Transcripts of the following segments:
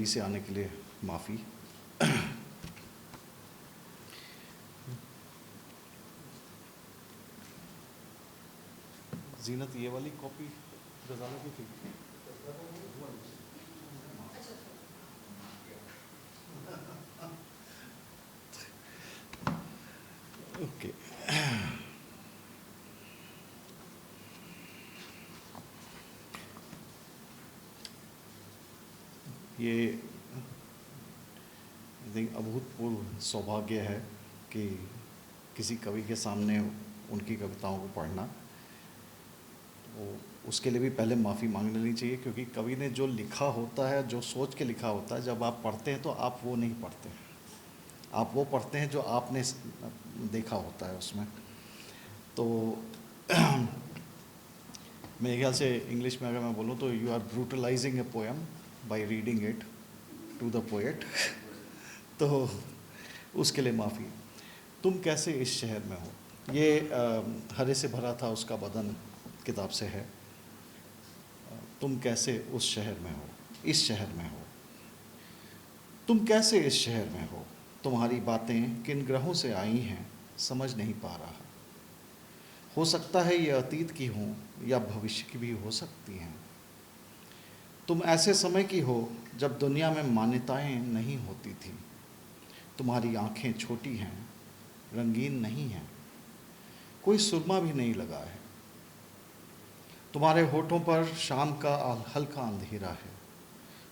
देरी से आने के लिए माफ़ी। जीनत ये वाली कॉपी गजाला की थी। ओके। ये अभूतपूर्व सौभाग्य है कि किसी कवि के सामने उनकी कविताओं को पढ़ना। वो उसके लिए भी पहले माफ़ी मांग लेनी चाहिए, क्योंकि कवि ने जो लिखा होता है, जो सोच के लिखा होता है, जब आप पढ़ते हैं तो आप वो नहीं पढ़ते, आप वो पढ़ते हैं जो आपने देखा होता है उसमें। तो मेरे ख्याल से इंग्लिश में अगर मैं बोलूँ तो you are brutalising a poem by reading it to the poet. तो उसके लिए माफ़ी। तुम कैसे इस शहर में हो, ये हरे से भरा था उसका बदन किताब से है। तुम कैसे उस शहर में हो, इस शहर में हो। तुम कैसे इस शहर में हो, तुम्हारी बातें किन ग्रहों से आई हैं समझ नहीं पा रहा। हो सकता है ये अतीत की हों या भविष्य की भी हो सकती हैं। तुम ऐसे समय की हो जब दुनिया में मान्यताएं नहीं होती थी। तुम्हारी आंखें छोटी हैं, रंगीन नहीं हैं, कोई सुरमा भी नहीं लगा है। तुम्हारे होठों पर शाम का हल्का अंधेरा है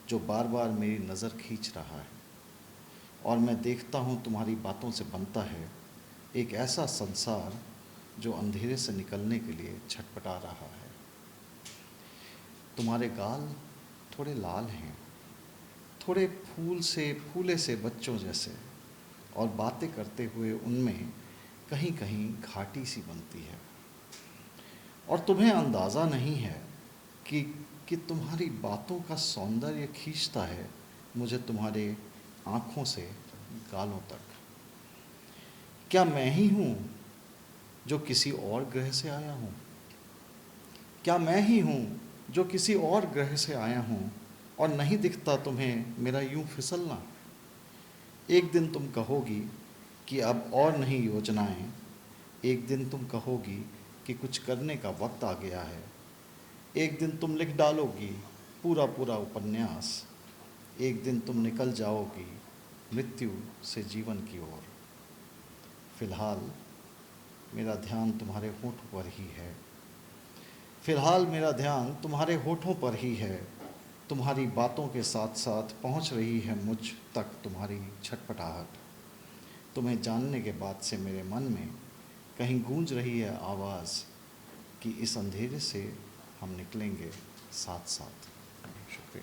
जो बार बार मेरी नज़र खींच रहा है, और मैं देखता हूँ तुम्हारी बातों से बनता है एक ऐसा संसार जो अंधेरे से निकलने के लिए छटपटा रहा है। तुम्हारे गाल थोड़े लाल हैं, थोड़े फूले से बच्चों जैसे, और बातें करते हुए उनमें कहीं कहीं घाटी सी बनती है। और तुम्हें अंदाज़ा नहीं है कि तुम्हारी बातों का सौंदर्य खींचता है मुझे तुम्हारे आँखों से गालों तक। क्या मैं ही हूँ जो किसी और ग्रह से आया हूँ? क्या मैं ही हूँ जो किसी और ग्रह से आया हूँ और नहीं दिखता तुम्हें मेरा यूं फिसलना? एक दिन तुम कहोगी कि अब और नहीं योजनाएं, एक दिन तुम कहोगी कि कुछ करने का वक्त आ गया है। एक दिन तुम लिख डालोगी पूरा पूरा उपन्यास। एक दिन तुम निकल जाओगी मृत्यु से जीवन की ओर। फिलहाल मेरा ध्यान तुम्हारे होठों पर ही है। फिलहाल मेरा ध्यान तुम्हारे होठों पर ही है। तुम्हारी बातों के साथ साथ पहुंच रही है मुझ तक तुम्हारी छटपटाहट। तुम्हें जानने के बाद से मेरे मन में कहीं गूंज रही है आवाज़ कि इस अंधेरे से हम निकलेंगे साथ साथ। शुक्रिया।